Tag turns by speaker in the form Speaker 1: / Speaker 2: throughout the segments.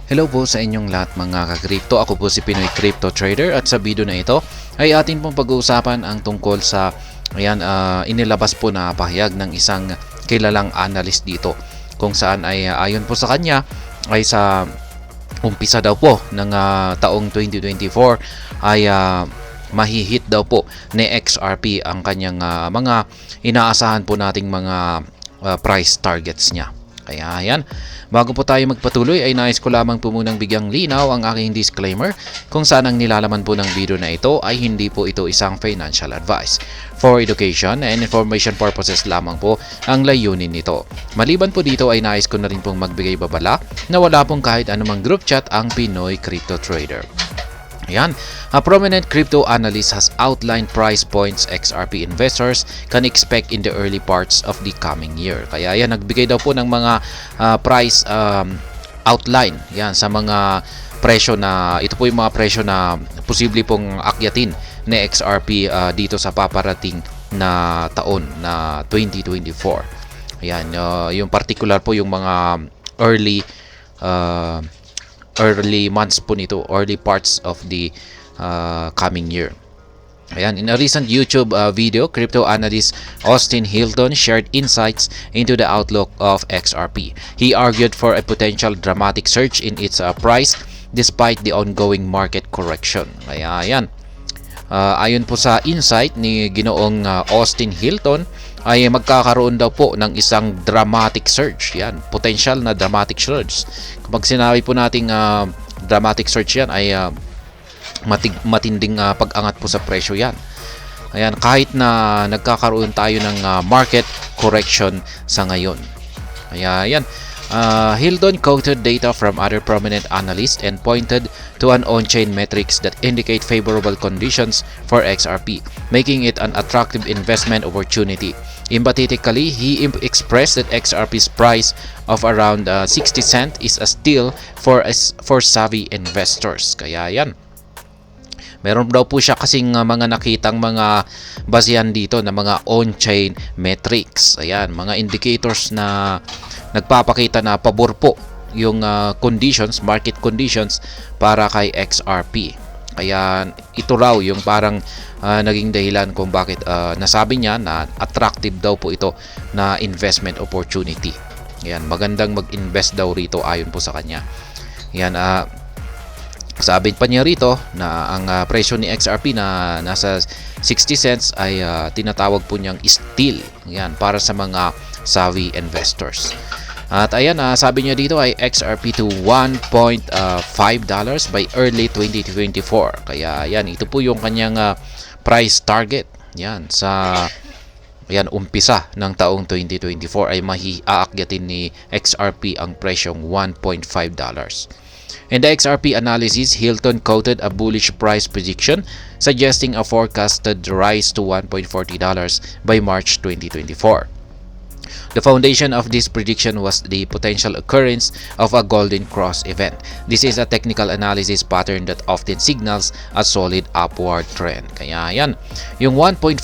Speaker 1: Hello po sa inyong lahat mga ka-crypto. Ako po si Pinoy Crypto Trader at sa video na ito ay atin pong pag-uusapan ang tungkol sa inilabas po na pahayag ng isang kilalang analyst dito kung saan ay ayon po sa kanya ay sa umpisa daw po ng taong 2024 ay mahihit daw po ni XRP ang kanyang mga inaasahan po nating mga price targets niya. Kaya yan, bago po tayo magpatuloy ay nais ko lamang po munang bigyang linaw ang aking disclaimer kung saan ang nilalaman po ng video na ito ay hindi po ito isang financial advice. For education and information purposes lamang po ang layunin nito. Maliban po dito ay nais ko na rin pong magbigay babala na wala pong kahit anumang group chat ang Pinoy Crypto Trader. Ayan, a prominent crypto analyst has outlined price points XRP investors can expect in the early parts of the coming year. Kaya yan, nagbigay daw po ng mga price outline yan sa mga presyo na, ito po yung mga presyo na posible pong akyatin ni XRP dito sa paparating na taon na 2024. Ayan, yung particular po yung mga early months po nito, early parts of the coming year. Ayan, in a recent YouTube video, crypto analyst Austin Hilton shared insights into the outlook of XRP. He argued for a potential dramatic surge in its price despite the ongoing market correction. Kaya ayan, ayon po sa insight ni Ginoong Austin Hilton, ay magkakaroon daw po ng isang dramatic surge. Yan, potential na dramatic surge. Kapag sinabi po nating dramatic surge yan ay matinding pag-angat po sa presyo yan. Ayan, kahit na nagkakaroon tayo ng market correction sa ngayon. Kaya yan, Hilton quoted data from other prominent analysts and pointed to an on-chain metrics that indicate favorable conditions for XRP, making it an attractive investment opportunity. Emphatically, he expressed that XRP's price of around 60 cents is a steal for savvy investors. Kaya yan, meron daw po siya kasing mga nakitang mga basehan dito na mga on-chain metrics. Ayan, mga indicators na nagpapakita na pabor po yung conditions, market conditions para kay XRP. Kaya ito raw yung parang naging dahilan kung bakit nasabi niya na attractive daw po ito na investment opportunity. Ayan, magandang mag-invest daw rito ayon po sa kanya. Ayan, sabi pa niya rito na ang presyo ni XRP na nasa 60 cents ay tinatawag po niyang steal. Ayan, para sa mga savvy investors. At ayan, sabi niya dito ay XRP to $1.5 by early 2024. Kaya ayan, ito po yung kanyang price target. Yan, sa ayan, umpisa ng taong 2024 ay aakyatin ni XRP ang presyong $1.5. In the XRP analysis, Hilton quoted a bullish price prediction suggesting a forecasted rise to $1.40 by March 2024. The foundation of this prediction was the potential occurrence of a golden cross event. This is a technical analysis pattern that often signals a solid upward trend. Kaya yan, yung $1.4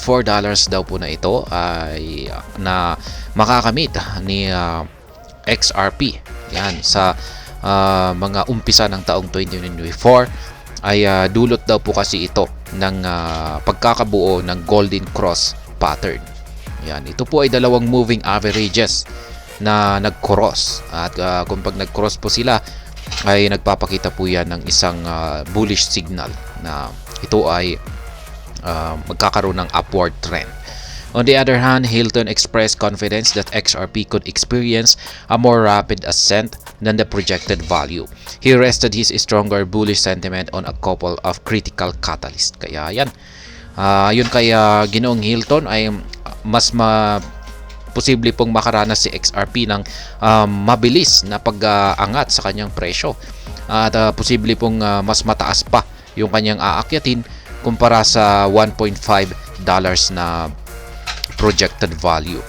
Speaker 1: daw po na ito ay na makakamit ni XRP yan sa mga umpisa ng taong 2024 ay dulot daw po kasi ito ng pagkakabuo ng golden cross pattern. Yan, ito po ay dalawang moving averages na nag-cross at kung pag nag-cross po sila ay nagpapakita po yan ng isang bullish signal na ito ay magkakaroon ng upward trend. On the other hand, Hilton expressed confidence that XRP could experience a more rapid ascent than the projected value. He rested his stronger bullish sentiment on a couple of critical catalysts. Kaya yan, yun kaya Ginoong Hilton ay mas posible pong makaranas si XRP ng mabilis na pag-angat sa kanyang presyo at posible pong mas mataas pa yung kanyang aakyatin kumpara sa $1.5 na projected value.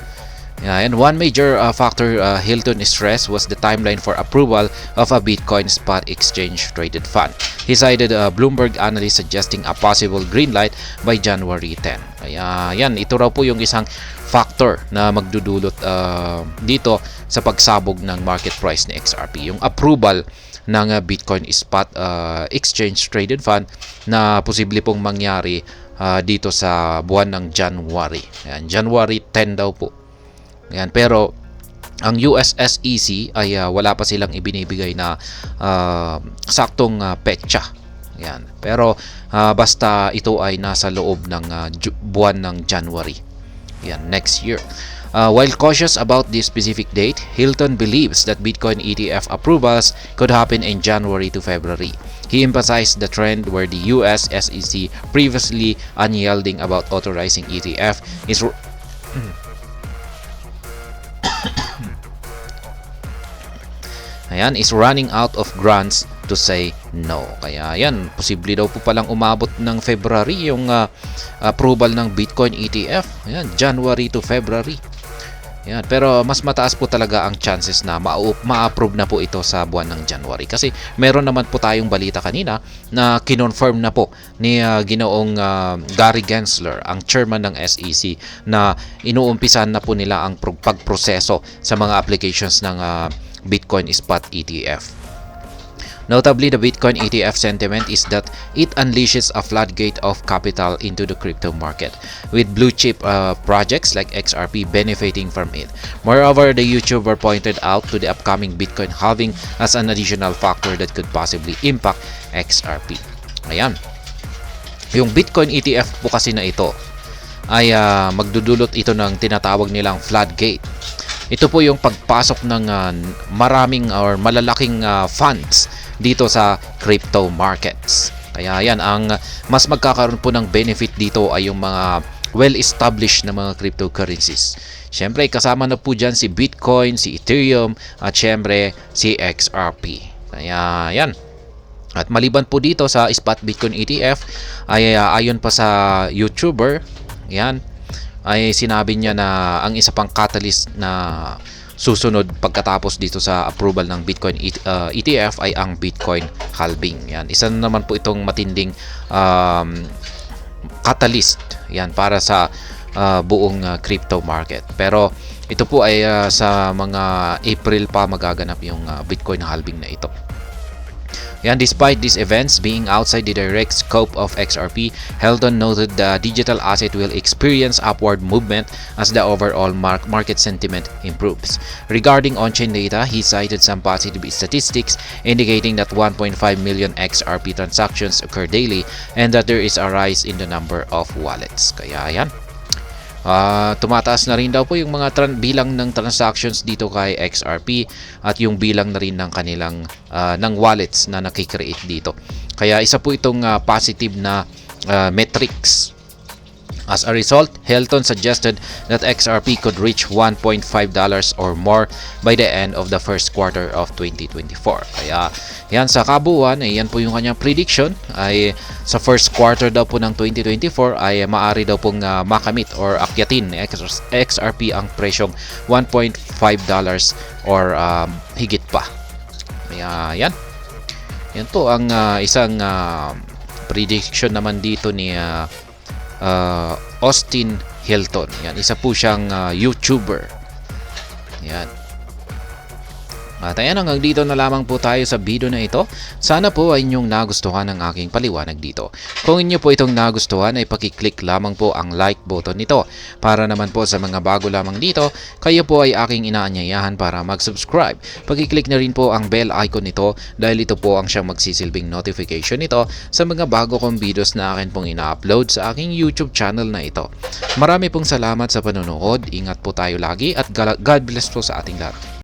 Speaker 1: Yeah, and one major factor Hilton stressed was the timeline for approval of a Bitcoin spot exchange traded fund. He cited Bloomberg analyst suggesting a possible green light by January 10. Kaya yan, ito raw po yung isang factor na magdudulot dito sa pagsabog ng market price ni XRP. Yung approval ng Bitcoin spot exchange traded fund na posible pong mangyari dito sa buwan ng January. Ayan, January 10 daw po. Ayan, pero ang US SEC ay wala pa silang ibinibigay na saktong petsa. Ayan. Pero basta ito ay nasa loob ng buwan ng January. Ayan, next year. While cautious about this specific date, Hilton believes that Bitcoin ETF approvals could happen in January to February. He emphasized the trend where the US SEC, previously unyielding about authorizing ETF, is running out of grants to say no. Kaya yan, posible daw po palang umabot ng February yung approval ng Bitcoin ETF. Ayan, January to February. Yan, pero mas mataas po talaga ang chances na ma-approve na po ito sa buwan ng January. Kasi meron naman po tayong balita kanina na kinonfirm na po ni Ginoong Gary Gensler, ang chairman ng SEC, na inuumpisan na po nila ang pagproseso sa mga applications ng Bitcoin spot ETF. Notably, the Bitcoin ETF sentiment is that it unleashes a floodgate of capital into the crypto market, with blue chip projects like XRP benefiting from it. Moreover, the YouTuber pointed out to the upcoming Bitcoin halving as an additional factor that could possibly impact XRP. Ayan. Yung Bitcoin ETF po kasi na ito ay magdudulot ito ng tinatawag nilang floodgate. Ito po yung pagpasok ng maraming or malalaking funds dito sa crypto markets. Kaya yan, ang mas magkakaroon po ng benefit dito ay yung mga well-established na mga cryptocurrencies. Siyempre, kasama na po dyan si Bitcoin, si Ethereum, at siyempre si XRP. Kaya yan. At maliban po dito sa spot Bitcoin ETF, ay ayon pa sa YouTuber, yan, ay sinabi niya na ang isa pang catalyst na susunod pagkatapos dito sa approval ng Bitcoin ETF ay ang Bitcoin halving. Yan, isa na naman po itong matinding catalyst yan para sa buong crypto market. Pero ito po ay sa mga April pa magaganap yung Bitcoin halving na ito. And despite these events being outside the direct scope of XRP, Hilton noted the digital asset will experience upward movement as the overall market sentiment improves. Regarding on-chain data, he cited some positive statistics indicating that 1.5 million XRP transactions occur daily and that there is a rise in the number of wallets. Kaya yan. Tumataas na rin daw po yung mga bilang ng transactions dito kay XRP at yung bilang na rin ng kanilang ng wallets na nakikreate dito. Kaya isa po itong positive na metrics. As a result, Hilton suggested that XRP could reach $1.5 or more by the end of the first quarter of 2024. Kaya yan, sa kabuuan, yan po yung kanyang prediction, ay sa first quarter daw po ng 2024 ay maaari daw pong makamit or akyatin ni XRP ang presyong $1.5 or higit pa. Kaya yan. Yan po ang isang prediction naman dito ni Austin Hilton. Yan, isa po siyang YouTuber. Yan. At ayan, hanggang dito na lamang po tayo sa video na ito. Sana po ay inyong nagustuhan ang aking paliwanag dito. Kung inyo po itong nagustuhan ay pakiclick lamang po ang like button nito. Para naman po sa mga bago lamang dito, kayo po ay aking inaanyayahan para mag-subscribe. Pakiclick na rin po ang bell icon nito dahil ito po ang siyang magsisilbing notification nito sa mga bago kong videos na akin pong ina-upload sa aking YouTube channel na ito. Marami pong salamat sa panonood. Ingat po tayo lagi at God bless po sa ating lahat.